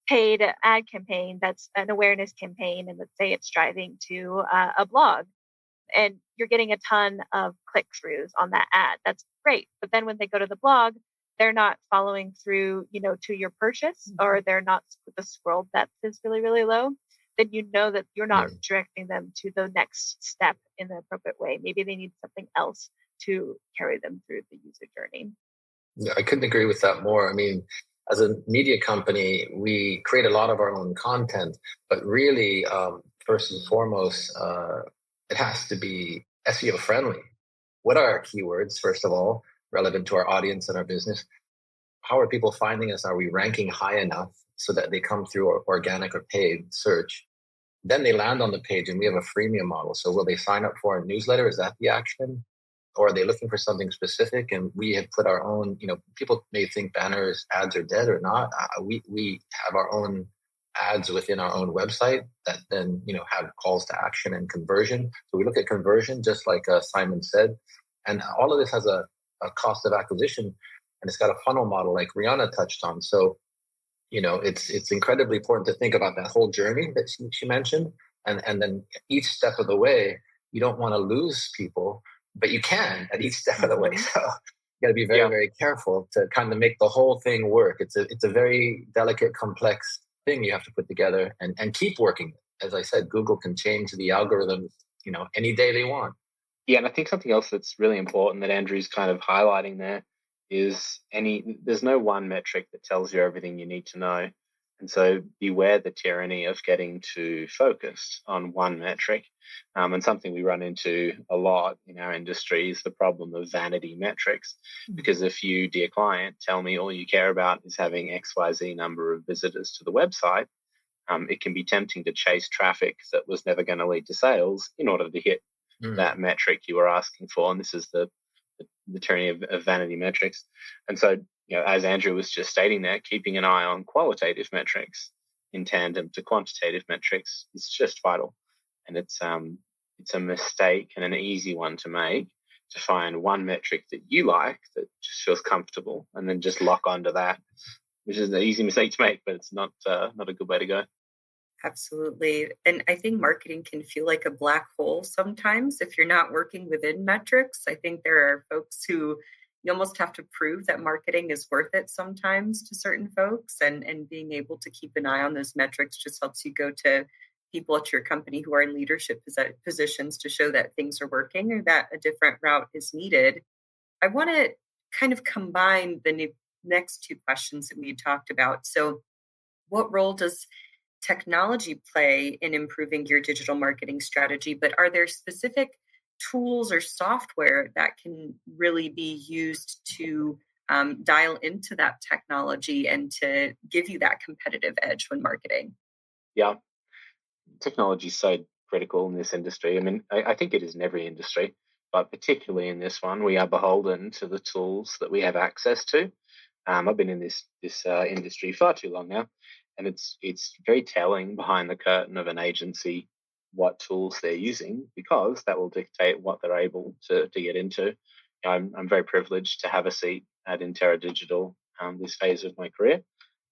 paid ad campaign that's an awareness campaign, and let's say it's driving to a blog, and you're getting a ton of click-throughs on that ad, that's great. But then when they go to the blog, they're not following through, to your purchase, or they're not, the scroll depth is really, really low, then you know that you're not directing them to the next step in the appropriate way. Maybe they need something else to carry them through the user journey. Yeah, I couldn't agree with that more. I mean, as a media company, we create a lot of our own content, but really, first and foremost, it has to be SEO friendly. What are our keywords, first of all, relevant to our audience and our business? How are people finding us? Are we ranking high enough so that they come through our organic or paid search? Then they land on the page, and we have a freemium model. So will they sign up for our newsletter? Is that the action? Or are they looking for something specific? And we have put our own, people may think banners, ads are dead or not. We have our own ads within our own website that then, have calls to action and conversion. So we look at conversion, just like Simon said. And all of this has a cost of acquisition, and it's got a funnel model like Rihanna touched on. So, it's incredibly important to think about that whole journey that she mentioned. And then each step of the way, you don't want to lose people, but you can at each step of the way. So you got to be very, very careful to kind of make the whole thing work. It's a very delicate, complex thing you have to put together and keep working. As I said, Google can change the algorithms, any day they want. Yeah, and I think something else that's really important that Andrew's kind of highlighting there is there's no one metric that tells you everything you need to know. And so beware the tyranny of getting too focused on one metric. And something we run into a lot in our industry is the problem of vanity metrics. Because if you, dear client, tell me all you care about is having XYZ number of visitors to the website, it can be tempting to chase traffic that was never going to lead to sales in order to hit that metric you were asking for. And this is the tyranny of vanity metrics. And so, as Andrew was just stating there, keeping an eye on qualitative metrics in tandem to quantitative metrics is just vital. And it's a mistake and an easy one to make, to find one metric that you like that just feels comfortable and then just lock onto that, which is an easy mistake to make, but it's not a good way to go. Absolutely. And I think marketing can feel like a black hole sometimes if you're not working within metrics. I think there are folks who you almost have to prove that marketing is worth it sometimes to certain folks, and being able to keep an eye on those metrics just helps you go to people at your company who are in leadership positions to show that things are working or that a different route is needed. I want to kind of combine the next two questions that we talked about. So what role does technology play in improving your digital marketing strategy, but are there specific tools or software that can really be used to dial into that technology and to give you that competitive edge when marketing? Yeah, technology is so critical in this industry. I mean, I think it is in every industry, but particularly in this one, we are beholden to the tools that we have access to. I've been in this industry far too long now, and it's very telling behind the curtain of an agency what tools they're using, because that will dictate what they're able to get into. I'm very privileged to have a seat at Intera Digital this phase of my career,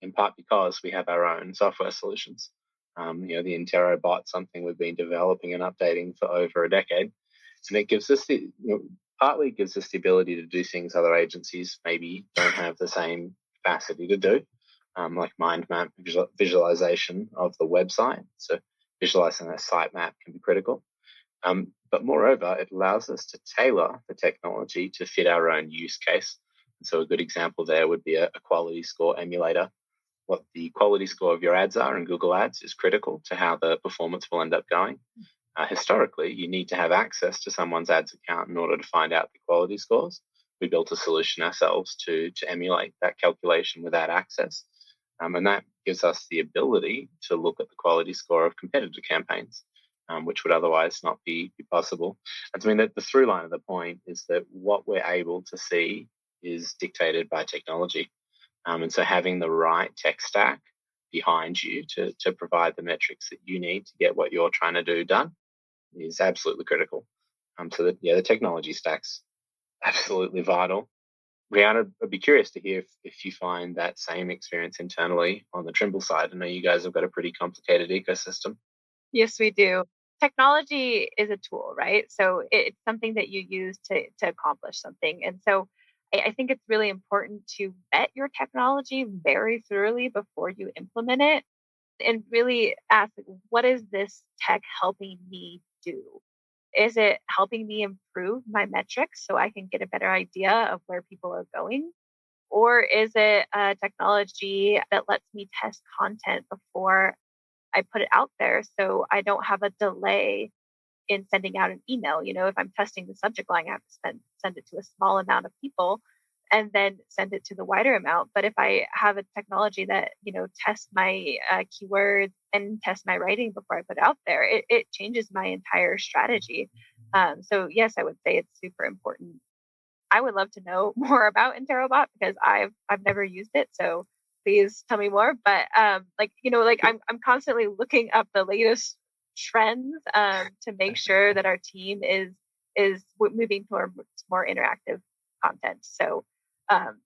in part because we have our own software solutions. The Intero bot, something we've been developing and updating for over a decade, and it gives us partly gives us the ability to do things other agencies maybe don't have the same capacity to do, like mind map visualization of the website. So visualizing that site map can be critical. But moreover, it allows us to tailor the technology to fit our own use case. And so a good example there would be a quality score emulator. What the quality score of your ads are in Google Ads is critical to how the performance will end up going. Historically, you need to have access to someone's ads account in order to find out the quality scores. We built a solution ourselves to emulate that calculation without access. And that gives us the ability to look at the quality score of competitor campaigns which would otherwise not be possible. And I mean that the through line of the point is that what we're able to see is dictated by technology. And so having the right tech stack behind you to provide the metrics that you need to get what you're trying to do done is absolutely critical. So that, the technology stack's absolutely vital. Rihanna, I'd be curious to hear if you find that same experience internally on the Trimble side. I know you guys have got a pretty complicated ecosystem. Yes, we do. Technology is a tool, right? So it's something that you use to accomplish something. And so I think it's really important to vet your technology very thoroughly before you implement it and really ask, what is this tech helping me do? Is it helping me improve my metrics so I can get a better idea of where people are going? Or is it a technology that lets me test content before I put it out there so I don't have a delay in sending out an email? If I'm testing the subject line, I have to send it to a small amount of people and then send it to the wider amount. But if I have a technology that, tests my keywords and tests my writing before I put it out there, it changes my entire strategy. So yes, I would say it's super important. I would love to know more about InteroBot because I've never used it. So please tell me more. But I'm constantly looking up the latest trends to make sure that our team is moving towards more interactive content. So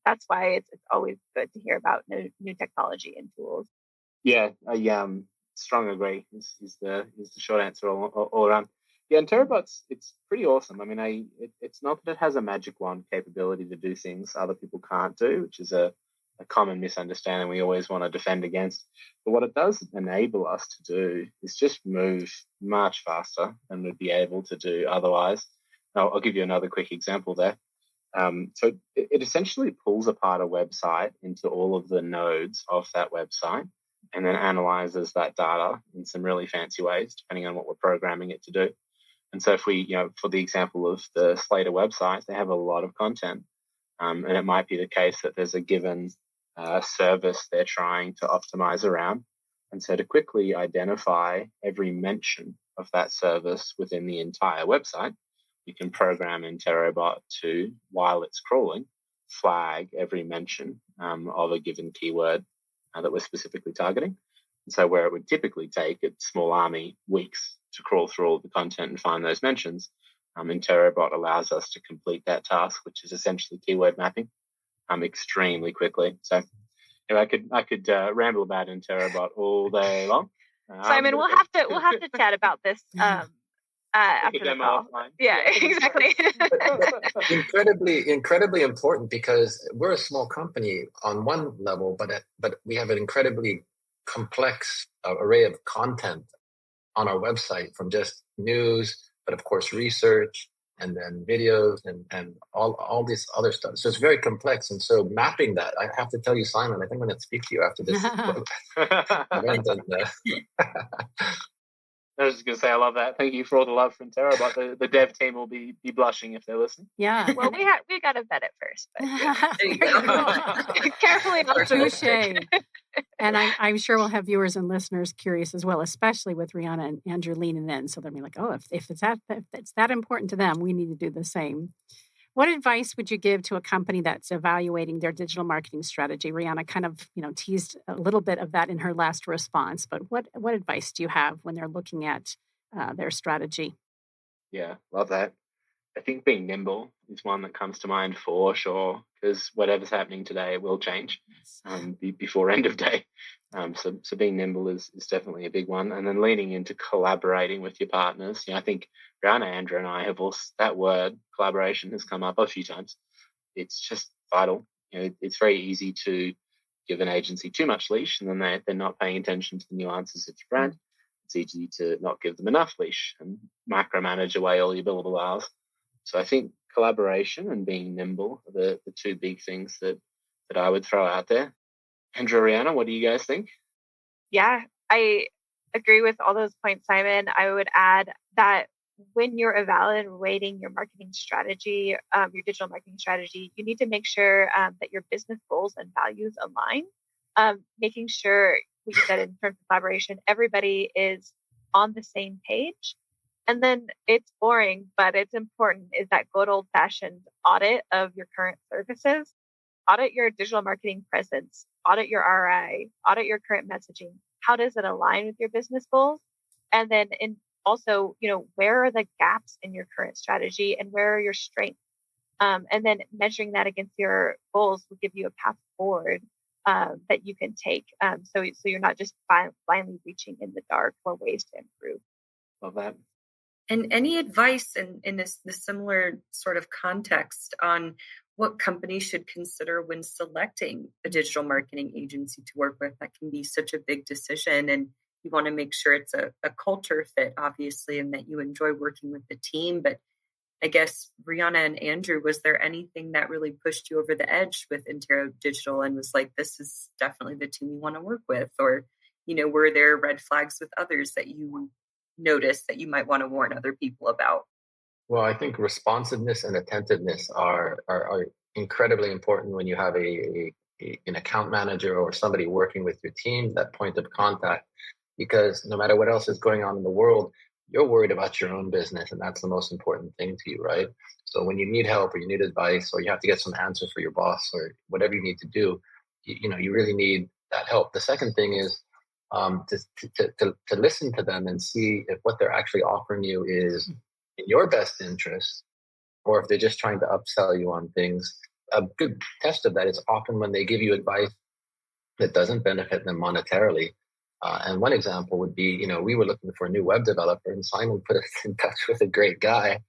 that's why it's always good to hear about new technology and tools. Yeah, I strong agree. Is the short answer all around. Yeah, and InteroBot's it's pretty awesome. I mean, it's not that it has a magic wand capability to do things other people can't do, which is a common misunderstanding we always want to defend against. But what it does enable us to do is just move much faster than we'd be able to do otherwise. I'll give you another quick example there. So it essentially pulls apart a website into all of the nodes of that website and then analyzes that data in some really fancy ways, depending on what we're programming it to do. And so if we, for the example of the Slater website, they have a lot of content. And it might be the case that there's a given service they're trying to optimize around. And so to quickly identify every mention of that service within the entire website, you can program InteroBot to, while it's crawling, flag every mention of a given keyword that we're specifically targeting. And so where it would typically take a small army weeks to crawl through all the content and find those mentions, InteroBot allows us to complete that task, which is essentially keyword mapping, extremely quickly. So I could ramble about InteroBot all day long. Simon, we'll have to chat about this after the call. Offline. Yeah, exactly. incredibly important because we're a small company on one level, but we have an incredibly complex array of content on our website, from just news, but of course research, and then videos and all this other stuff. So it's very complex. And so mapping that, I have to tell you, Simon, I think I'm going to speak to you after this. I was just going to say, I love that. Thank you for all the love from InteroBot. The dev team will be blushing if they're listening. Yeah. Well, we got to vet it first. But yeah. Carefully. Touché. And I'm sure we'll have viewers and listeners curious as well, especially with Rihanna and Andrew leaning in. So they'll be like, oh, if it's that important to them, we need to do the same. What advice would you give to a company that's evaluating their digital marketing strategy? Rihanna kind of, teased a little bit of that in her last response, but what advice do you have when they're looking at their strategy? Yeah, love that. I think being nimble is one that comes to mind for sure, because whatever's happening today will change before end of day. So being nimble is definitely a big one. And then leaning into collaborating with your partners. I think Rihanna, Andrew, and I have also, that word collaboration has come up a few times. It's just vital. It's very easy to give an agency too much leash, and then they're not paying attention to the nuances of your brand. It's easy to not give them enough leash and micromanage away all your billable hours. So I think collaboration and being nimble are the two big things that I would throw out there. Andrew, Rihanna, what do you guys think? Yeah, I agree with all those points, Simon. I would add that when you're evaluating your marketing strategy, your digital marketing strategy, you need to make sure that your business goals and values align. Making sure, what you said in terms of collaboration, everybody is on the same page. And then it's boring, but it's important, is that good old fashioned audit of your current services. Audit your digital marketing presence, audit your ROI, audit your current messaging. How does it align with your business goals? And then also, where are the gaps in your current strategy and where are your strengths? And then measuring that against your goals will give you a path forward that you can take. So you're not just blindly reaching in the dark for ways to improve. Love that. And any advice in this similar sort of context on what companies should consider when selecting a digital marketing agency to work with? That can be such a big decision, and you want to make sure it's a culture fit, obviously, and that you enjoy working with the team. But I guess, Brianna and Andrew, was there anything that really pushed you over the edge with Intero Digital and was like, this is definitely the team you want to work with? Or, were there red flags with others that you noticed that you might want to warn other people about? Well, I think responsiveness and attentiveness are incredibly important when you have an account manager or somebody working with your team, that point of contact, because no matter what else is going on in the world, you're worried about your own business, and that's the most important thing to you, right? So when you need help or you need advice or you have to get some answer for your boss or whatever you need to do, you really need that help. The second thing is to listen to them and see if what they're actually offering you is in your best interest, or if they're just trying to upsell you on things. A good test of that is often when they give you advice that doesn't benefit them monetarily. And one example would be, we were looking for a new web developer, and Simon put us in touch with a great guy.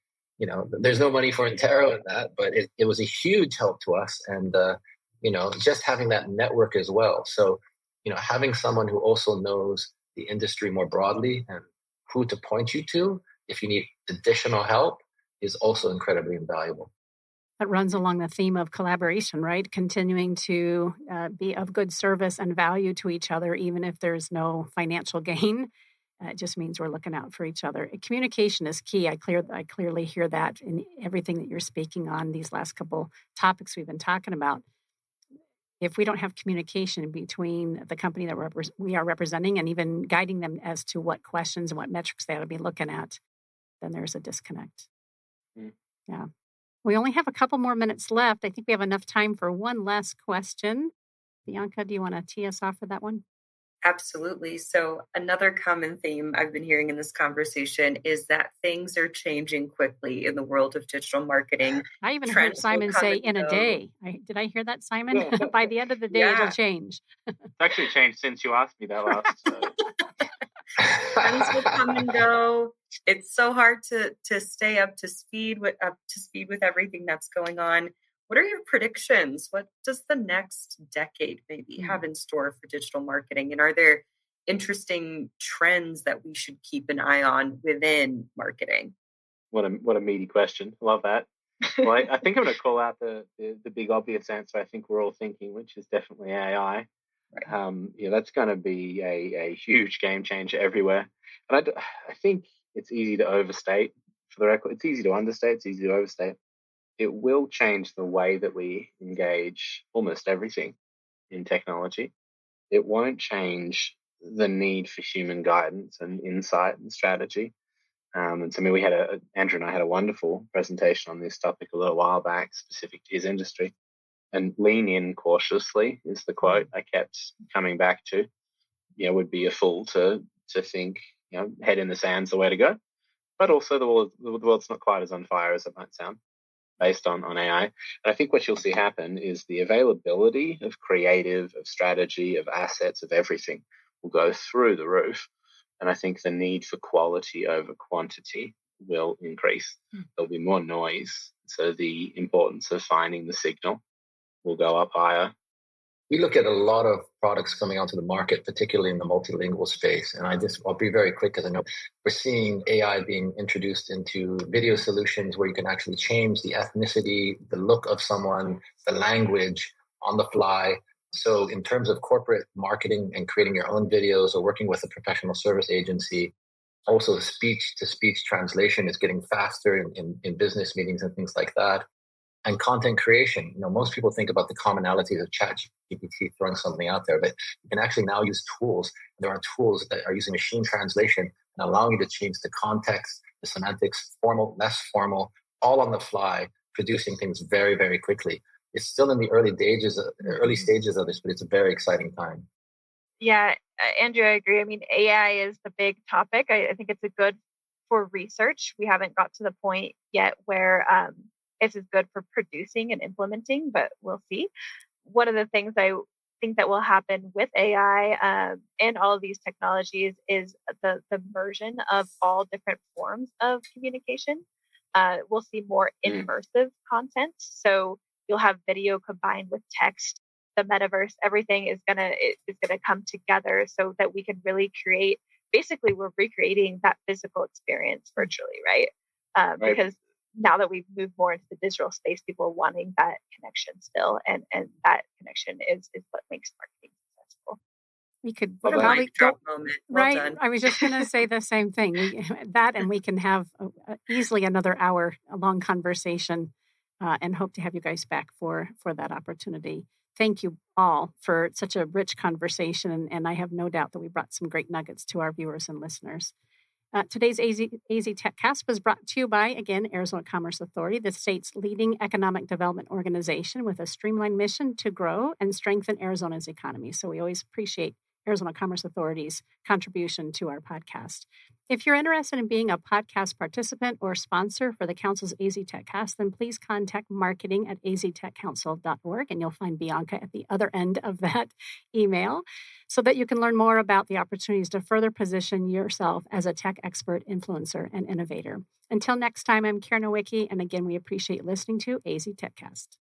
There's no money for Intero in that, but it was a huge help to us. And, just having that network as well. So, having someone who also knows the industry more broadly and who to point you to if you need additional help is also incredibly invaluable. That runs along the theme of collaboration, right? Continuing to be of good service and value to each other, even if there's no financial gain. It just means we're looking out for each other. Communication is key. I clearly hear that in everything that you're speaking on, these last couple topics we've been talking about. If we don't have communication between the company that we are representing and even guiding them as to what questions and what metrics they ought to be looking at, then there's a disconnect. Yeah. We only have a couple more minutes left. I think we have enough time for one last question. Bianca, do you want to tee us off for that one? Absolutely. So another common theme I've been hearing in this conversation is that things are changing quickly in the world of digital marketing. I even heard Simon say in a day. Did I hear that, Simon? Yeah. By the end of the day, it'll change. It's actually changed since you asked me that last. Trends will come and go. It's so hard to stay up to speed with everything that's going on. What are your predictions? What does the next decade maybe have in store for digital marketing? And are there interesting trends that we should keep an eye on within marketing? What a meaty question. Love that. Well, I think I'm going to call out the big obvious answer I think we're all thinking, which is definitely AI. Right. That's going to be a huge game changer everywhere. And I think it's easy to overstate. For the record, it's easy to understate. It's easy to overstate. It will change the way that we engage almost everything in technology. It won't change the need for human guidance and insight and strategy. And so, we had Andrew and I had a wonderful presentation on this topic a little while back, specific to his industry. And lean in cautiously is the quote I kept coming back to. Would be a fool to think, head in the sand's the way to go. But also the world's not quite as on fire as it might sound, based on AI. And I think what you'll see happen is the availability of creative, of strategy, of assets, of everything will go through the roof. And I think the need for quality over quantity will increase. There'll be more noise. So the importance of finding the signal will go up higher. We look at a lot of products coming onto the market, particularly in the multilingual space. And I'll be very quick because I know we're seeing AI being introduced into video solutions where you can actually change the ethnicity, the look of someone, the language on the fly. So in terms of corporate marketing and creating your own videos or working with a professional service agency, also speech-to-speech translation is getting faster in business meetings and things like that. And content creation, most people think about the commonalities of ChatGPT throwing something out there, but you can actually now use tools. There are tools that are using machine translation and allowing you to change the context, the semantics, formal, less formal, all on the fly, producing things very, very quickly. It's still in the early stages of this, but it's a very exciting time. Yeah, Andrew, I agree. I mean, AI is the big topic. I think it's a good for research. We haven't got to the point yet where it's as good for producing and implementing, but we'll see. One of the things I think that will happen with AI and all of these technologies is the merging of all different forms of communication. We'll see more immersive content. So you'll have video combined with text. The metaverse, everything is gonna come together so that we can really create. Basically, we're recreating that physical experience virtually, right? Right. Because now that we've moved more into the digital space, people are wanting that connection still, and that connection is what makes marketing successful. We could What a probably mic drop moment. Well right. done. I was just going to say the same thing. We can have easily another hour long conversation, and hope to have you guys back for that opportunity. Thank you all for such a rich conversation, and I have no doubt that we brought some great nuggets to our viewers and listeners. Today's AZ TechCast was brought to you by, again, Arizona Commerce Authority, the state's leading economic development organization with a streamlined mission to grow and strengthen Arizona's economy. So we always appreciate Arizona Commerce Authority's contribution to our podcast. If you're interested in being a podcast participant or sponsor for the Council's AZ TechCast, then please contact marketing at aztechcouncil.org, and you'll find Bianca at the other end of that email so that you can learn more about the opportunities to further position yourself as a tech expert, influencer, and innovator. Until next time, I'm Karen Nowicki, and again, we appreciate listening to AZ TechCast.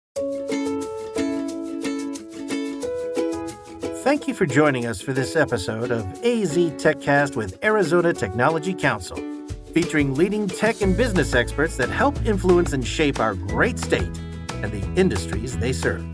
Thank you for joining us for this episode of AZ TechCast with Arizona Technology Council, featuring leading tech and business experts that help influence and shape our great state and the industries they serve.